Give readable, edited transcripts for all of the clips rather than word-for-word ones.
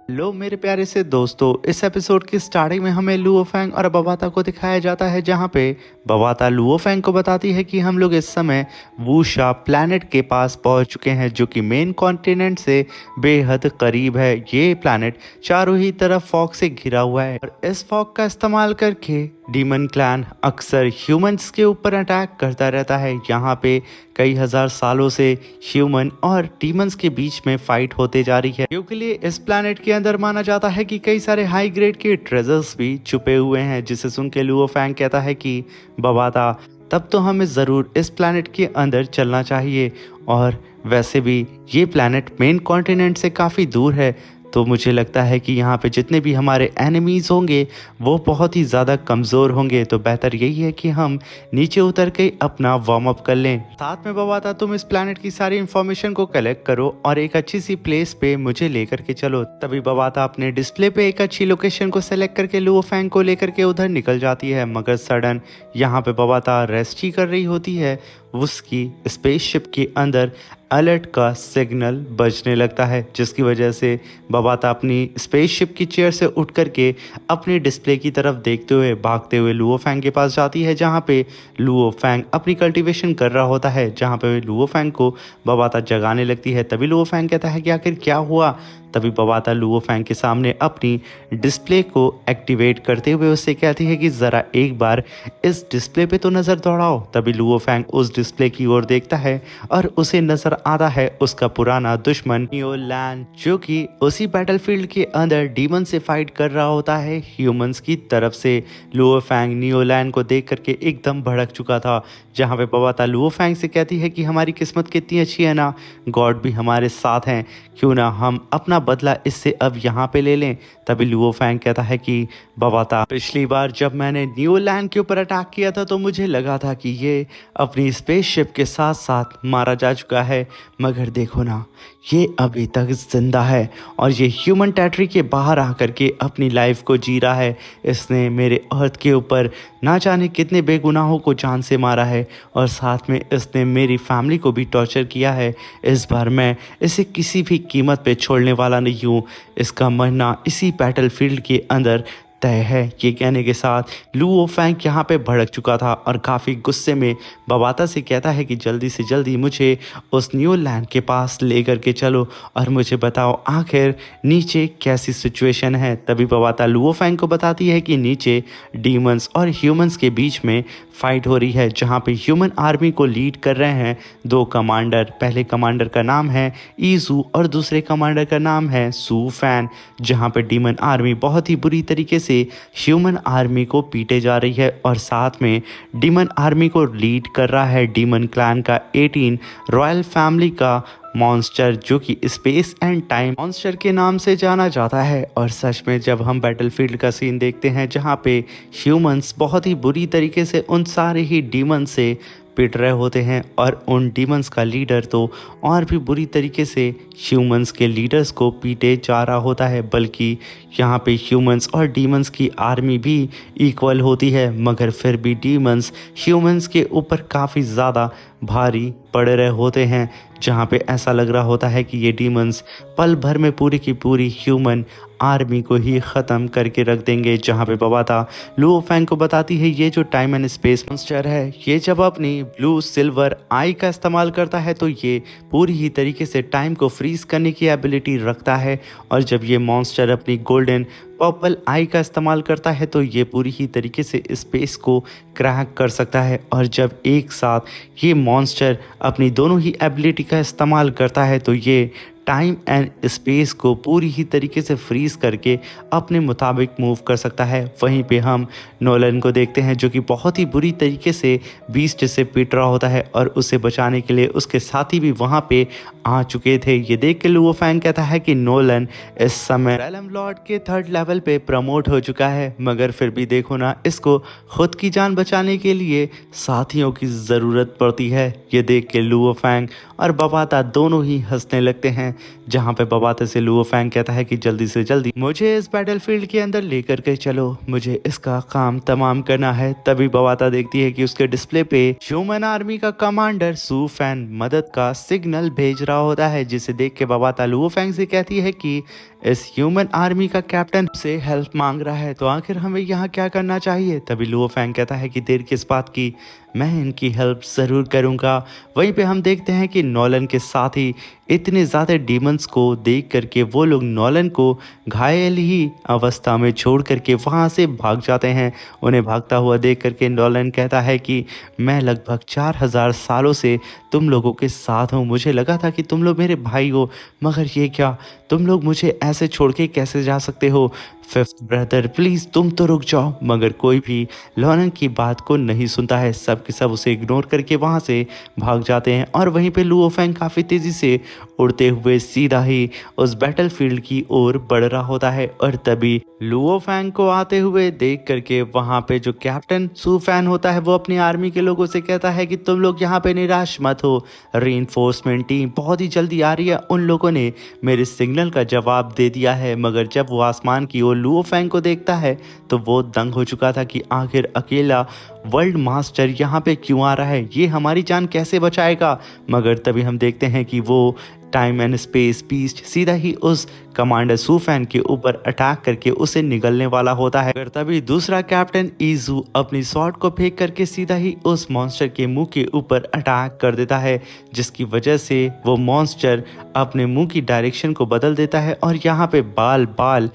लो मेरे प्यारे से दोस्तों, इस एपिसोड की स्टार्टिंग में हमें लुओ फैंग और बवाता को दिखाया जाता है, जहाँ पे बवाता लुओ फैंग को बताती है कि हम लोग इस समय वूशा प्लैनेट के पास पहुंच चुके हैं, जो कि मेन कॉन्टिनेंट से बेहद करीब है। ये प्लैनेट चारों ही तरफ फॉग से घिरा हुआ है और इस फॉग का इस्तेमाल करके डीमन क्लैन अक्सर ह्यूमंस के ऊपर अटैक करता रहता है। यहाँ पे कई हजार सालों से ह्यूमन और डीमंस के बीच में फाइट होते जा रही है, क्योंकि लिए इस प्लैनेट के अंदर माना जाता है कि कई सारे हाई ग्रेड के ट्रेजर्स भी छुपे हुए हैं। जिसे सुन के लुओ फैंग कहता है कि बवाता, तब तो हमें ज़रूर इस प्लैनेट के अंदर चलना चाहिए, और वैसे भी ये प्लैनेट मेन कॉन्टिनेंट से काफ़ी दूर है, तो मुझे लगता है कि यहाँ पे जितने भी हमारे एनिमीज़ होंगे वो बहुत ही ज़्यादा कमज़ोर होंगे, तो बेहतर यही है कि हम नीचे उतर के अपना वार्म अप कर लें। साथ में बवाता, तुम इस प्लैनेट की सारी इन्फॉर्मेशन को कलेक्ट करो और एक अच्छी सी प्लेस पे मुझे लेकर के चलो। तभी बवाता अपने डिस्प्ले पे एक अच्छी लोकेशन को सेलेक्ट करके लुओ फैंग को लेकर के उधर निकल जाती है, मगर सडन यहाँ पे बवाता रेस्ट ही कर रही होती है। उसकी स्पेसशिप के अंदर अलर्ट का सिग्नल बजने लगता है, जिसकी वजह से बवाता अपनी स्पेसशिप की चेयर से उठ करके अपने डिस्प्ले की तरफ देखते हुए भागते हुए लुओ फैंग के पास जाती है, जहाँ पे लुओ फैंग अपनी कल्टीवेशन कर रहा होता है। जहाँ पे लुओ फैंग को बवाता जगाने लगती है। तभी लुओ फैंग कहता है कि आखिर क्या हुआ। तभी बवाता लुओ फैंग के सामने अपनी डिस्प्ले को एक्टिवेट करते हुए उससे कहती है कि ज़रा एक बार इस डिस्प्ले पे तो नज़र दौड़ाओ। तभी लुओ फैंग उस डिस्प्ले की ओर देखता है और उसे नज़र आता है उसका पुराना दुश्मन नियोलैन, जो कि उसी बैटलफील्ड के अंदर डीमन से फाइट कर रहा होता है ह्यूमंस की तरफ से। लुओ फैंग नियोलैन को देख करके एकदम भड़क चुका था। जहाँ पे बवाता लुओ फैंग से कहती है कि हमारी किस्मत कितनी अच्छी है ना, गॉड भी हमारे साथ हैं, क्यों ना हम अपना बदला इससे अब यहाँ पे ले लें। तभी लुओ फैंग कहता है कि बवाता, पिछली बार जब मैंने न्यूलैंड के ऊपर अटैक किया था तो मुझे लगा था कि ये अपनी स्पेसशिप के साथ साथ मारा जा चुका है, मगर देखो ना, ये अभी तक जिंदा है और ये ह्यूमन टेरिटरी के बाहर आकर के अपनी लाइफ को जी रहा है। इसने मेरे अर्थ के ऊपर ना जाने कितने बेगुनाहों को जान से मारा है और साथ में इसने मेरी फैमिली को भी टॉर्चर किया है। इस बार मैं इसे किसी भी कीमत पे छोड़ने वाला नहीं हूँ। इसका मरना इसी बैटलफील्ड के अंदर तय है। ये कहने के साथ लुओ फैंग यहाँ पे भड़क चुका था और काफ़ी गुस्से में बवाता से कहता है कि जल्दी से जल्दी मुझे उस न्यूलैंड के पास ले करके चलो और मुझे बताओ आखिर नीचे कैसी सिचुएशन है। तभी बवाता लुओ फैंग को बताती है कि नीचे डीमंस और ह्यूमंस के बीच में फाइट हो रही है, जहाँ पे ह्यूमन आर्मी को लीड कर रहे हैं दो कमांडर। पहले कमांडर का नाम है ईजू और दूसरे कमांडर का नाम है सू फैन। जहाँ पे डीमन आर्मी बहुत ही बुरी तरीके से ह्यूमन आर्मी को पीटे जा रही है और साथ में डीमन आर्मी को लीड कर रहा है डीमन क्लैन का 18 रॉयल फैमिली का मॉन्स्टर, जो कि स्पेस एंड टाइम मॉन्स्टर के नाम से जाना जाता है। और सच में जब हम बैटलफील्ड का सीन देखते हैं जहाँ पे ह्यूमंस बहुत ही बुरी तरीके से उन सारे ही डीमन से पिट रहे होते हैं और उन डीमंस का लीडर तो और भी बुरी तरीके से ह्यूमंस के लीडर्स को पीटे जा रहा होता है, बल्कि यहाँ पे ह्यूमंस और डीमंस की आर्मी भी इक्वल होती है, मगर फिर भी डीमंस ह्यूमंस के ऊपर काफ़ी ज़्यादा भारी पड़ रहे होते हैं। जहाँ पे ऐसा लग रहा होता है कि ये डीमंस पल भर में पूरी की पूरी ह्यूमन आर्मी को ही ख़त्म करके रख देंगे। जहाँ पे बवाता लुओ फैंग को बताती है ये जो टाइम एंड स्पेस मॉन्स्टर है, ये जब अपनी ब्लू सिल्वर आई का इस्तेमाल करता है तो ये पूरी ही तरीके से टाइम को फ्रीज करने की एबिलिटी रखता है, और जब ये मॉन्स्टर अपनी गोल्डन पर्पल आई का इस्तेमाल करता है तो ये पूरी ही तरीके से स्पेस को क्रैक कर सकता है। और जब एक साथ ये मॉन्स्टर अपनी दोनों ही एबिलिटी का इस्तेमाल करता है तो ये टाइम एंड स्पेस को पूरी ही तरीके से फ्रीज करके अपने मुताबिक मूव कर सकता है। वहीं पे हम नोलन को देखते हैं जो कि बहुत ही बुरी तरीके से बीस्ट से पीट रहा होता है और उसे बचाने के लिए उसके साथी भी वहाँ पे आ चुके थे। ये देख के लुओ फैंग कहता है कि नोलन इस समय रैलम लॉर्ड के 3rd लेवल पे प्रमोट हो चुका है, मगर फिर भी देखो ना, इसको खुद की जान बचाने के लिए साथियों की ज़रूरत पड़ती है। ये देख के लुओ फैंग और बवाता दोनों ही हंसने लगते हैं, जहाँ पे बवाता से लुओ फैंग कहता है कि जल्दी से जल्दी मुझे इस बैटलफील्ड के अंदर लेकर के चलो, मुझे इसका काम तमाम करना है। तभी बवाता देखती है कि उसके डिस्प्ले पे ह्यूमन आर्मी का कमांडर सू फैन मदद का सिग्नल भेज रहा होता है, जिसे देख के बवाता लुओ फैंग से कहती है कि इस ह्यूमन आर्मी का कैप्टन से हेल्प मांग रहा है। तो आखिर हमें यहाँ क्या करना चाहिए? तभी लुओ फैंग कहता है कि देर किस बात की, मैं इनकी हेल्प ज़रूर करूँगा। वहीं पे हम देखते हैं कि नॉलन के साथ ही इतने ज़्यादा डीमंस को देख करके वो लोग नॉलन को घायल ही अवस्था में छोड़ करके वहाँ से भाग जाते हैं। उन्हें भागता हुआ देख करके नॉलन कहता है कि मैं लगभग 4000 सालों से तुम लोगों के साथ हूँ, मुझे लगा था कि तुम लोग मेरे भाई हो, मगर ये क्या, तुम लोग मुझे ऐसे छोड़ के कैसे जा सकते हो? फिफ्थ ब्रदर प्लीज़ तुम तो रुक जाओ। मगर कोई भी नॉलन की बात को नहीं सुनता है, सब के सब उसे इग्नोर करके वहाँ से भाग जाते हैं। और वहीं पे लुओ फैंग काफ़ी तेज़ी से उड़ते हुए सीधा ही उस बैटलफील्ड की ओर बढ़ रहा होता है। और तभी लुओ फैंग को आते हुए देख करके वहाँ पे जो कैप्टन सू फैन होता है वो अपनी आर्मी के लोगों से कहता है कि तुम लोग यहाँ पे निराश मत हो, रीइंफोर्समेंट टीम बहुत ही जल्दी आ रही है। उन लोगों ने मेरे सिग्नल का जवाब दे दिया है। मगर जब वो आसमान की ओर लुओ फैंग को देखता है तो वो दंग हो चुका था कि आखिर अकेला वर्ल्ड मास्टर यहाँ पे क्यों आ रहा है, ये हमारी जान कैसे बचाएगा? मगर तभी हम देखते हैं कि वो टाइम एंड स्पेस बीस्ट सीधा ही उस कमांडर सू फैन के ऊपर अटैक करके उसे निगलने वाला होता है। मगर तभी दूसरा कैप्टन इजू अपनी स्वॉर्ड को फेंक करके सीधा ही उस मॉन्स्टर के मुंह के ऊपर अटैक कर देता है, जिसकी वजह से वो मॉन्स्टर अपने मुंह की डायरेक्शन को बदल देता है। और यहाँ पे बाल बाल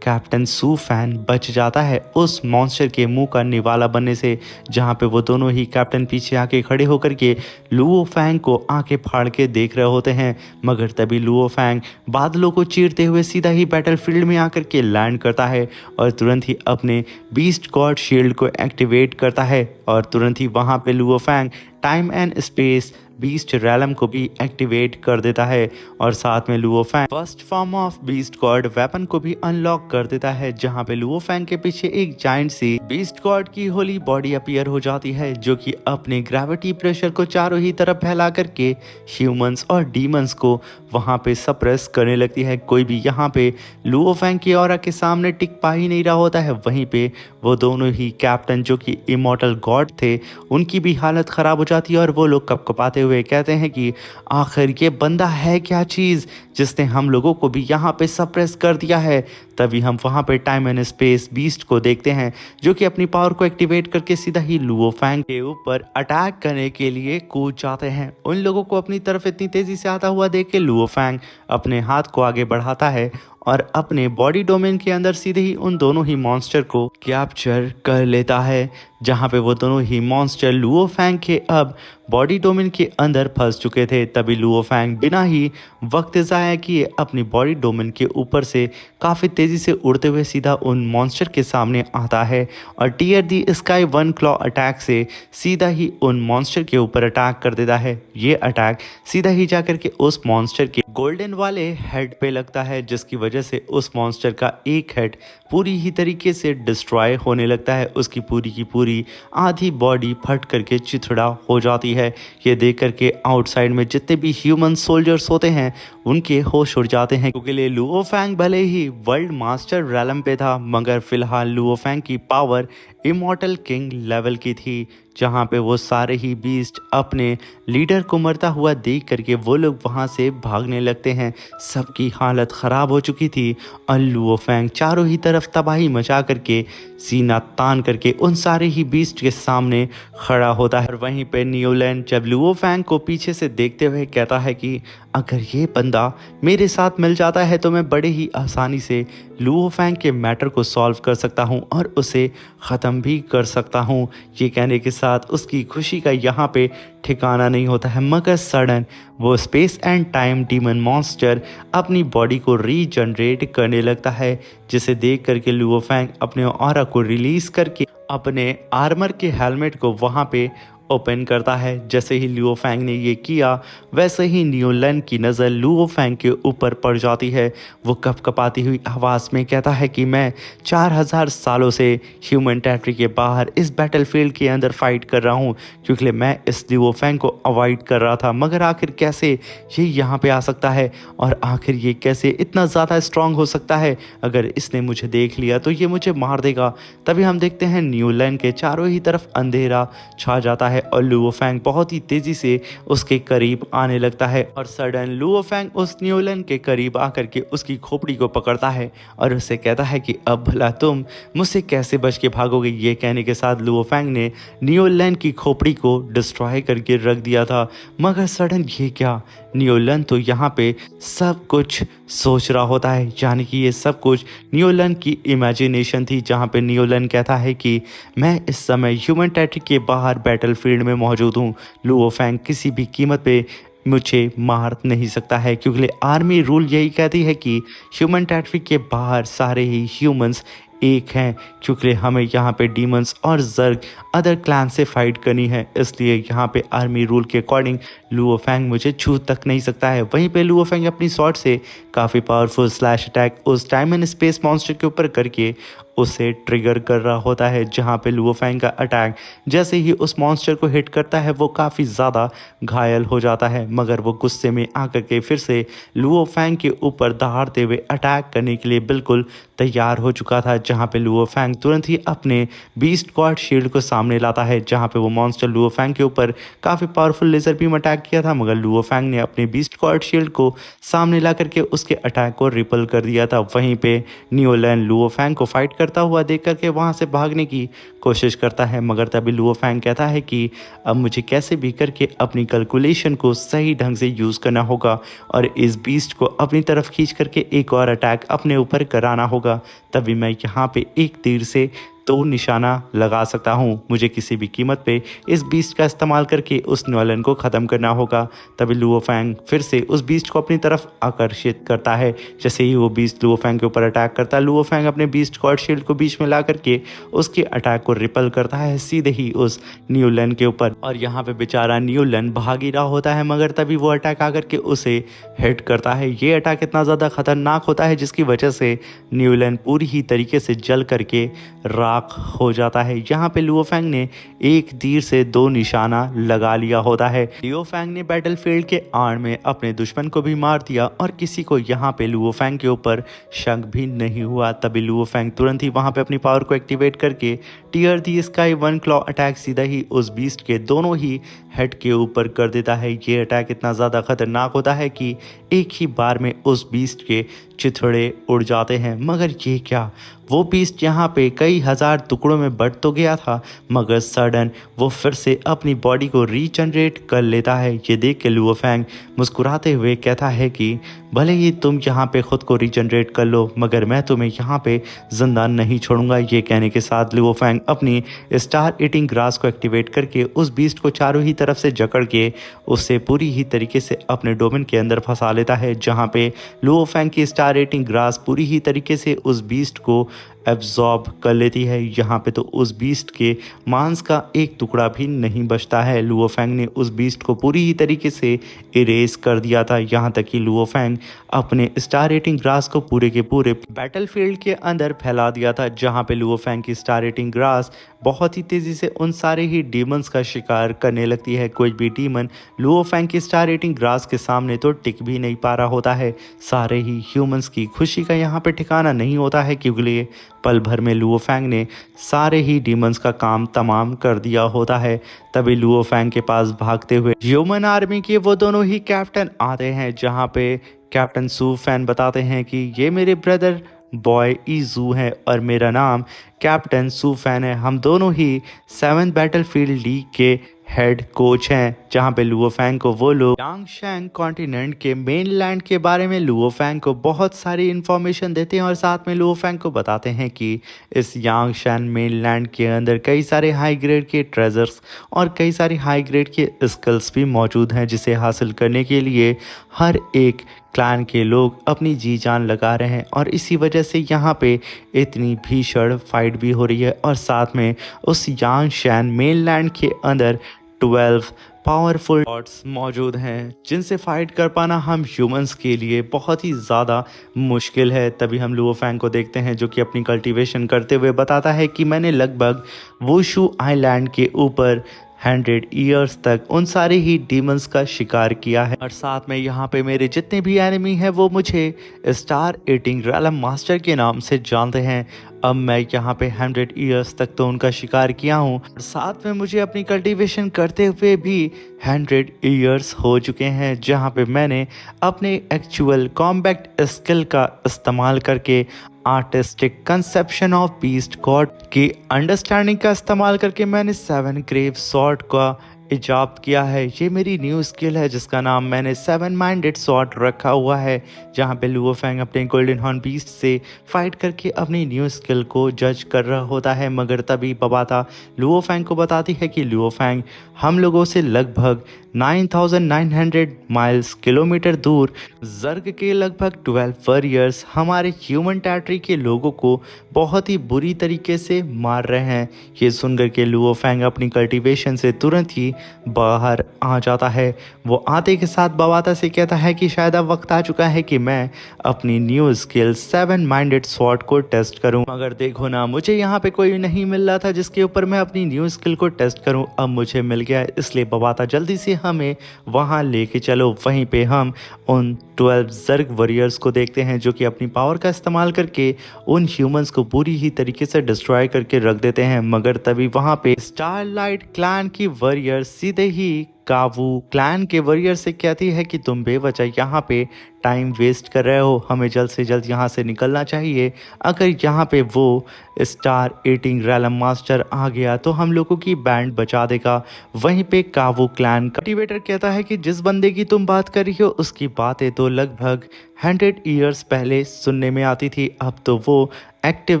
कैप्टन सू फैन बच जाता है उस मॉन्स्टर के मुंह का निवाला बनने से, जहां पे वो दोनों ही कैप्टन पीछे आके खड़े होकर के लुओ फैंग को आंखें फाड़ के देख रहे होते हैं। मगर तभी लुओ फैंग बादलों को चीरते हुए सीधा ही बैटलफील्ड में आकर के लैंड करता है और तुरंत ही अपने बीस्ट गॉड शील्ड को एक्टिवेट करता है। और तुरंत ही वहां पे Luo Fang time and space beast realm को भी एक्टिवेट कर देता है और साथ में Luo Fang first form of beast god weapon को भी अनलॉक कर देता है, जहां पे लुओ फैंग के पीछे एक जायंट सी बीस्ट गॉड की होली बॉडी अपीयर हो जाती है, जो कि अपने ग्रेविटी प्रेशर को चारों ही तरफ फैला करके ह्यूमंस और डीमंस को वहां पे सप्रेस करने लगती है। कोई भी यहाँ पे लुओ फैंग की ऑरा के सामने टिक पा ही नहीं रहा होता है। वहीं पे वो दोनों ही कैप्टन जो कि इमॉर्टल गॉड थे, उनकी भी हालत खराब हो जाती है और वो लोग कपकपाते हुए कहते हैं कि आखिर ये बंदा है क्या चीज जिसने हम लोगों को भी यहाँ पे सप्रेस कर दिया है। तभी हम वहाँ पे टाइम एंड स्पेस बीस्ट को देखते हैं, जो कि अपनी पावर को एक्टिवेट करके सीधा ही लुओ फैंग के ऊपर अटैक करने के लिए कूद जाते हैं। उन लोगों को अपनी तरफ इतनी तेजी से आता हुआ देख के लुओ फैंग अपने हाथ को आगे बढ़ाता है और अपने बॉडी डोमेन के अंदर सीधे ही उन दोनों ही मॉन्स्टर को कैप्चर कर लेता है, जहां पे वो दोनों ही मॉन्स्टर लुओ फैंग के अब बॉडी डोमेन के अंदर फंस चुके थे। तभी लुओ फैंग बिना ही वक्त ज़ाया किए अपनी बॉडी डोमेन के ऊपर से काफ़ी तेज़ी से उड़ते हुए सीधा उन मॉन्स्टर के सामने आता है और टीयर दी स्काई वन क्लॉ अटैक से सीधा ही उन मॉन्स्टर के ऊपर अटैक कर देता है। ये अटैक सीधा ही जाकर के उस मॉन्स्टर के गोल्डन वाले हेड पे लगता है, जिसकी वजह से उस मॉन्स्टर का एक हेड पूरी ही तरीके से डिस्ट्रॉय होने लगता है। उसकी पूरी की पूरी आधी बॉडी फट करके चिथड़ा हो जाती है। ये देख करके आउटसाइड में जितने भी ह्यूमन सोल्जर्स होते हैं उनके होश उड़ जाते हैं, क्योंकि लुओ फैंग भले ही वर्ल्ड मास्टर रैलम पे था, मगर फिलहाल लुओ फैंग की पावर इमॉर्टल किंग लेवल की थी, जहाँ पे वो सारे ही बीस्ट अपने लीडर को मरता हुआ देख करके वो लोग वहाँ से भागने लगते हैं। सबकी हालत ख़राब हो चुकी थी और लुओ फैंग चारों ही तरफ तबाही मचा करके सीना तान करके उन सारे ही बीस्ट के सामने खड़ा होता है। और वहीं पे न्यूलैंड जब लुओ फैंग को पीछे से देखते हुए कहता है कि अगर ये बंदा मेरे साथ मिल जाता है तो मैं बड़े ही आसानी से लुओ फैंग के मैटर को सॉल्व कर सकता हूँ और उसे ख़त्म भी कर सकता हूँ। ये कहने के साथ उसकी खुशी का यहाँ पे ठिकाना नहीं होता है, मगर सडन वो space and time demon monster अपनी बॉडी को रीजनरेट करने लगता है, जिसे देख करके लुओ फैंग अपने ऑरा को रिलीज करके अपने आर्मर के हेलमेट को वहाँ पे ओपन करता है। जैसे ही लुओ फैंग ने ये किया वैसे ही न्यूलैंड की नज़र लुओ फैंग के ऊपर पड़ जाती है। वो कपकपाती हुई आवाज़ में कहता है कि मैं 4000 सालों से ह्यूमन टेरिटरी के बाहर इस बैटलफील्ड के अंदर फाइट कर रहा हूँ, क्योंकि मैं इस लुओ फैंग को अवॉइड कर रहा था, मगर आखिर कैसे ये यहाँ पे आ सकता है और आखिर ये कैसे इतना ज़्यादा स्ट्रांग हो सकता है। अगर इसने मुझे देख लिया तो ये मुझे मार देगा। तभी हम देखते हैं न्यूलैंड के चारों ही तरफ अंधेरा छा जाता है है और लुओ फैंग बहुत ही तेजी से उसके करीब आने लगता है और सडन लुओ फैंग उस न्यूलन के करीब आकर के उसकी खोपड़ी को पकड़ता है और उससे कहता है कि अब भला तुम मुझसे कैसे बच के भागोगे। ये कहने के साथ लुओ फैंग ने न्यूलन की खोपड़ी को डिस्ट्रॉय करके रख दिया था। मगर सडन ये क्या, न्यूलन तो यहाँ पे सब कुछ सोच रहा होता है, यानी कि ये सब कुछ न्यूलन की इमेजिनेशन थी, जहाँ पे न्यूलन कहता है कि मैं इस समय ह्यूमन टेट्री के बाहर बैटलफील्ड में मौजूद हूँ। लुओ फैंग किसी भी कीमत पे मुझे मार नहीं सकता है, क्योंकि आर्मी रूल यही कहती है कि ह्यूमन टेट्री के बाहर सारे ही ह्यूमंस एक हैं, क्योंकि हमें यहाँ पे डीमंस और जर्ग अदर क्लैन से फाइट करनी है। इसलिए यहाँ पे आर्मी रूल के अकॉर्डिंग लुओ फैंग मुझे छू तक नहीं सकता है। वहीं पे लुओ फैंग अपनी शॉट से काफ़ी पावरफुल स्लैश अटैक उस टाइम एंड स्पेस मॉन्स्टर के ऊपर करके उसे ट्रिगर कर रहा होता है, जहाँ पे लुओ फैंग का अटैक जैसे ही उस मॉन्स्टर को हिट करता है वो काफ़ी ज़्यादा घायल हो जाता है। मगर वो गुस्से में आकर के फिर से लुओ फैंग के ऊपर दहाड़ते हुए अटैक करने के लिए बिल्कुल तैयार हो चुका था, जहाँ पे लुओ फैंग तुरंत ही अपने बीस्ट गॉड शील्ड को सामने लाता है, जहाँ पे वो मॉन्स्टर लुओ फैंग के ऊपर काफ़ी पावरफुल लेजर बीम अटैक किया था। मगर लुओ फैंग ने अपने बीस्ट गॉड शील्ड को सामने ला करके उसके अटैक को रिपल कर दिया था। वहीं पे न्यूलन लुओ फैंग को फाइट करता हुआ देख करके वहाँ से भागने की कोशिश करता है, मगर तभी लुओ फैंग कहता है कि अब मुझे कैसे भी करके अपनी कैलकुलेशन को सही ढंग से यूज़ करना होगा और इस बीस्ट को अपनी तरफ खींच करके एक और अटैक अपने ऊपर कराना होगा, तभी मैं यहाँ पे एक तीर से तो निशाना लगा सकता हूँ। मुझे किसी भी कीमत पे इस बीस्ट का इस्तेमाल करके उस न्यूलन को ख़त्म करना होगा। तभी लुओ फैंग फिर से उस बीस्ट को अपनी तरफ आकर्षित करता है। जैसे ही वो बीस्ट लुओ फैंग के ऊपर अटैक करता है, लुओ फैंग अपने बीस्ट गॉड शील्ड को बीच में ला करके उसके अटैक को रिपल करता है सीधे ही उस न्यूलन के ऊपर। और यहाँ पे बेचारा न्यूलन भाग ही रहा होता है, मगर तभी वो अटैक आकर के उसे हिट करता है। ये अटैक इतना ज़्यादा खतरनाक होता है जिसकी वजह से न्यूलन पूरी ही तरीके से जल करके राख हो जाता है। यहाँ पे लुओ फैंग ने एक तीर से दो निशाना लगा लिया होता है। लुओ फैंग ने बैटलफील्ड के आड़ में अपने दुश्मन को भी मार दिया और किसी को यहाँ पे लुओ फैंग के ऊपर शक भी नहीं हुआ। तभी लुओ फैंग तुरंत ही वहाँ पे अपनी पावर को एक्टिवेट करके टीयर दी स्काई वन क्लॉ अटैक सीधा ही उस बीस्ट के दोनों ही हेड के ऊपर कर देता है। ये अटैक इतना ज़्यादा खतरनाक होता है कि एक ही बार में उस बीस्ट के चिथड़े उड़ जाते हैं। मगर ये क्या, वो बीस्ट यहाँ पे कई हजार टुकड़ों में बट तो गया था, मगर सडन वो फिर से अपनी बॉडी को रीजनरेट कर लेता है। ये देख के लुओ फैंग मुस्कुराते हुए कहता है कि भले ही तुम यहाँ पे खुद को रीजनरेट कर लो, मगर मैं तुम्हें यहाँ पे जिंदा नहीं छोड़ूंगा। ये कहने के साथ लुओ फैंग अपनी स्टार ईटिंग ग्रास को एक्टिवेट करके उस बीस्ट को चारों ही तरफ से जकड़ के उससे पूरी ही तरीके से अपने डोमेन के अंदर फंसा लेता है, जहाँ पे लुओ फैंग की स्टार ईटिंग ग्रास पूरी ही तरीके से उस बीस्ट को एब्जॉर्ब कर लेती है। यहाँ पे तो उस बीस्ट के मांस का एक टुकड़ा भी नहीं बचता है। लुओ फैंग ने उस बीस्ट को पूरी ही तरीके से इरेज कर दिया था, यहाँ तक कि लुओ फैंग अपने स्टार रेटिंग ग्रास को पूरे के पूरे बैटलफील्ड के अंदर फैला दिया था, जहाँ पे लुओ फैंग की स्टार रेटिंग ग्रास बहुत ही तेज़ी से उन सारे ही डीमंस का शिकार करने लगती है। कोई भी डीमन लुओ फैंग की स्टार रेटिंग ग्रास के सामने तो टिक भी नहीं पा रहा होता है। सारे ही ह्यूमंस की खुशी का यहाँ पे ठिकाना नहीं होता है, क्योंकि पल भर में लुओ फैंग ने सारे ही डीमंस का काम तमाम कर दिया होता है। तभी लुओ फैंग के पास भागते हुए ह्यूमन आर्मी के वो दोनों ही कैप्टन आते हैं, जहाँ पे कैप्टन सू फैन बताते हैं कि ये मेरे ब्रदर बॉय ईजू है और मेरा नाम कैप्टन सू फैन है। हम दोनों ही 7th बैटलफील्ड लीग के हेड कोच हैं, जहाँ पे लुओ फैंग को वो लोग यांगशैन कॉन्टिनेंट के मेनलैंड के बारे में लुओ फैंग को बहुत सारी इन्फॉर्मेशन देते हैं और साथ में लुओ फैंग को बताते हैं कि इस यांगशैन मेनलैंड के अंदर कई सारे हाई ग्रेड के ट्रेजर्स और कई सारे हाई ग्रेड के स्किल्स भी मौजूद हैं, जिसे हासिल करने के लिए हर एक क्लैन के लोग अपनी जी जान लगा रहे हैं। और इसी वजह से यहाँ पे इतनी भीषण फाइट भी हो रही है और साथ में उस यांगशैन मेनलैंड के अंदर 12 पावरफुल गॉड्स मौजूद हैं, जिनसे फाइट कर पाना हम ह्यूमंस के लिए बहुत ही ज़्यादा मुश्किल है। तभी हम लुओ फैंग को देखते हैं, जो कि अपनी कल्टीवेशन करते हुए बताता है कि मैंने लगभग वुशु आइलैंड के ऊपर 100 ईयर्स तक उन सारे ही डीमंस का शिकार किया है। और साथ में यहाँ पे मेरे जितने भी एनिमी हैं वो मुझे स्टार ईटिंग रैलम मास्टर के नाम से जानते हैं। अब मैं यहाँ पे 100 ईयर्स तक तो उनका शिकार किया हूँ और साथ में मुझे अपनी कल्टीवेशन करते हुए भी 100 ईयर्स हो चुके हैं, जहाँ पे मैंने अपने एक्चुअल कॉम्बैट स्किल का इस्तेमाल करके artistic conception of beast God की अंडरस्टैंडिंग का इस्तेमाल करके मैंने 7 ग्रेव सॉर्ड का इजाद किया है। ये मेरी न्यू स्किल है जिसका नाम मैंने 7 माइंडेड सॉर्ड रखा हुआ है, जहाँ पे लुओ फैंग अपने गोल्डन हॉर्न बीस्ट से फाइट करके अपनी न्यू स्किल को जज कर रहा होता है। मगर तभी बबाता लुओ फैंग को बताती है कि लुओ फैंग, हम लोगों से लगभग 9900 माइल्स किलोमीटर दूर जर्ग के लगभग 12 वॉरियर्स हमारे ह्यूमन टेरिटरी के लोगों को बहुत ही बुरी तरीके से मार रहे हैं। ये सुनकर के लुओ फैंग अपनी कल्टीवेशन से तुरंत ही बाहर आ जाता है। वो आते के साथ बवाता से कहता है कि शायद अब वक्त आ चुका है कि मैं अपनी न्यू स्किल 7 माइंडेड स्वॉर्ड को टेस्ट करूं। मगर देखो ना, मुझे यहाँ पे कोई नहीं मिल रहा था जिसके ऊपर मैं अपनी न्यू स्किल को टेस्ट करूं। अब मुझे मिल गया, इसलिए बवाता जल्दी से हमें वहां लेके चलो। वहीं पे हम उन 12 जर्ग वॉरियर्स को देखते हैं जो कि अपनी पावर का इस्तेमाल करके उन ह्यूमंस को पूरी ही तरीके से डिस्ट्रॉय करके रख देते हैं। मगर तभी वहां पे स्टारलाइट क्लैन की वॉरियर सीधे ही कावू क्लैन के वॉरियर से कहती है कि तुम बेवजह यहाँ पे टाइम वेस्ट कर रहे हो, हमें जल्द से जल्द यहाँ से निकलना चाहिए। अगर यहाँ पे वो स्टार ईटिंग रैलम मास्टर आ गया तो हम लोगों की बैंड बचा देगा। वहीं पे कावू क्लैन कल्टीवेटर कहता है कि जिस बंदे की तुम बात कर रही हो उसकी बातें तो लगभग 100 ईयर्स पहले सुनने में आती थी, अब तो वो एक्टिव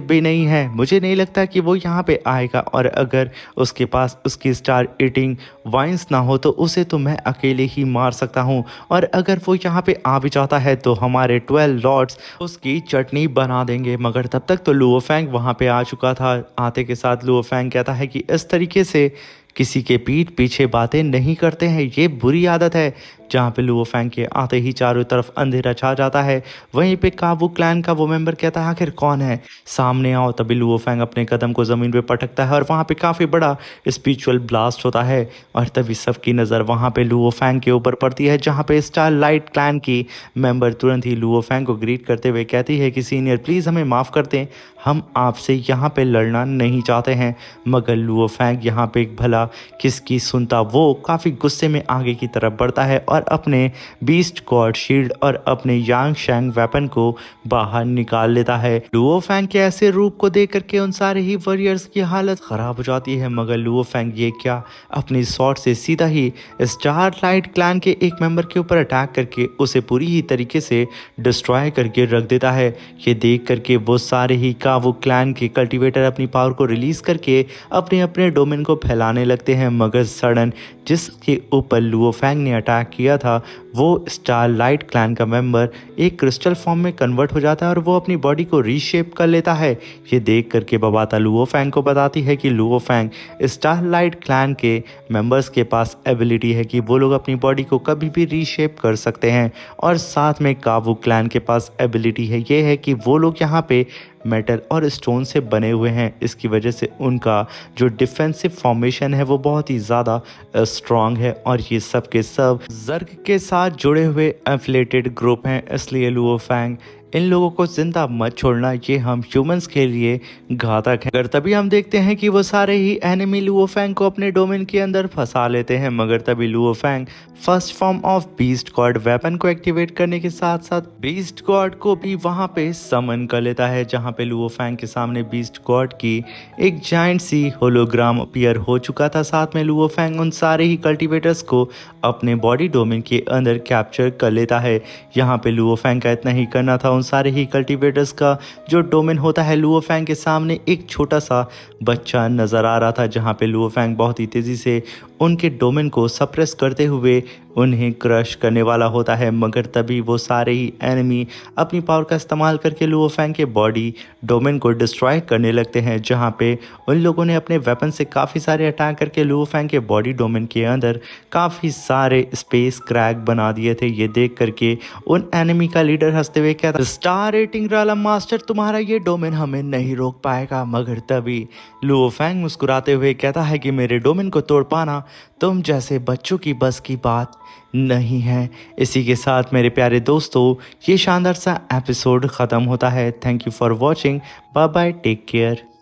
भी नहीं है। मुझे नहीं लगता कि वो यहाँ पे आएगा, और अगर उसके पास उसकी स्टार ईटिंग वाइन्स ना हो तो उसे तो मैं अकेले ही मार सकता हूँ। और अगर वो यहाँ पे आ भी जाता है तो हमारे 12 लॉर्ड्स उसकी चटनी बना देंगे। मगर तब तक तो लुओ फैंग वहाँ पे आ चुका था। आते के साथ लुओ फैंग कहता है कि इस तरीके से किसी के पीठ पीछे बातें नहीं करते हैं, ये बुरी आदत है। जहाँ पे लुओ फैंग के आते ही चारों तरफ अंधेरा छा जाता है। वहीं पे कावू क्लैन का वो मेंबर कहता है आखिर कौन है, सामने आओ। तभी लुओ फैंग अपने कदम को ज़मीन पे पटकता है और वहाँ पे काफ़ी बड़ा स्पिरिचुअल ब्लास्ट होता है। और तभी सबकी नज़र वहाँ पे लुओ फैंग के ऊपर पड़ती है, जहाँ पे स्टारलाइट क्लैन की मेंबर तुरंत ही लुओ फैंग को ग्रीट करते हुए कहती है कि सीनियर प्लीज़ हमें माफ़ कर दें, हम आपसे यहाँ पे लड़ना नहीं चाहते हैं। मगर लुओ फैंग यहाँ पे भला किसकी सुनता, वो काफ़ी गुस्से में आगे की तरफ बढ़ता है और अपने बीस्ट गॉड शील्ड और अपने यांग शैंग वेपन को बाहर निकाल लेता है। लुओ फैंग के ऐसे रूप को देख करके उन सारे ही वॉरियर्स की हालत खराब हो जाती है। मगर लुओ फैंग ये क्या, अपनी शॉट से सीधा ही स्टारलाइट क्लैन के एक मेंबर के ऊपर अटैक करके उसे पूरी ही तरीके से डिस्ट्रॉय करके रख देता है। ये देख करके वो सारे ही कावू क्लैन के कल्टीवेटर अपनी पावर को रिलीज करके अपने अपने डोमेन को फैलाने लगते हैं। मगर सडन जिसके ऊपर लुओ फैंग ने अटैक किया था वो स्टारलाइट क्लैन का मेंबर एक क्रिस्टल फॉर्म में कन्वर्ट हो जाता है और वो अपनी बॉडी को रीशेप कर लेता है। ये देख करके बबाता लुओ फैंग को बताती है कि लुओ फैंग, स्टारलाइट क्लैन के मेंबर्स के पास एबिलिटी है कि वो लोग अपनी बॉडी को कभी भी रीशेप कर सकते हैं। और साथ में कावू क्लैन के पास एबिलिटी है ये है कि वो लोग यहाँ पे मेटल और स्टोन से बने हुए हैं। इसकी वजह से उनका जो डिफेंसिव फॉर्मेशन है वो बहुत ही ज़्यादा स्ट्रॉन्ग है। और ये सब के सब जर्ग के साथ जुड़े हुए एफिलिएटेड ग्रुप हैं, इसलिए लुओ फैंग इन लोगों को जिंदा मत छोड़ना, ये हम ह्यूमंस के लिए घातक है। अगर तभी हम देखते हैं कि वो सारे ही एनिमी लुओ फैंग को अपने डोमेन के अंदर फंसा लेते हैं। मगर तभी Luo Fang first form of beast god weapon को एक्टिवेट करने के साथ साथ बीस्ट गॉड को भी वहां पे समन कर लेता है, जहां पे लुओ फैंग के सामने बीस्ट गॉड की एक जाइंट सी होलोग्राम अपीयर हो चुका था। साथ में लुओ फैंग उन सारे ही कल्टीवेटर्स को अपने बॉडी डोमेन के अंदर कैप्चर कर लेता है। यहाँ पे लुओ फैंग का इतना ही करना था, उन सारे ही कल्टीवेटर्स का जो डोमेन होता है लुओ फैंग के सामने एक छोटा सा बच्चा नज़र आ रहा था, जहाँ पे लुओ फैंग बहुत ही तेज़ी से उनके डोमेन को सप्रेस करते हुए उन्हें क्रश करने वाला होता है। मगर तभी वो सारे ही एनिमी अपनी पावर का इस्तेमाल करके लुओ फैंग के बॉडी डोमेन को डिस्ट्रॉय करने लगते हैं, जहाँ पे उन लोगों ने अपने वेपन से काफ़ी सारे अटैक करके लुओ फैंग के बॉडी डोमेन के अंदर काफ़ी सारे स्पेस क्रैक बना दिए थे। ये देख करके उन एनिमी का लीडर हंसते हुए कहता, स्टार रेटिंग रैलम मास्टर, तुम्हारा ये डोमेन हमें नहीं रोक पाएगा। मगर तभी लुओ फैंग मुस्कुराते हुए कहता है कि मेरे डोमेन को तोड़ पाना तुम जैसे बच्चों की बस की बात नहीं है। इसी के साथ मेरे प्यारे दोस्तों ये शानदार सा एपिसोड ख़त्म होता है। Thank you for watching. Bye bye, take care.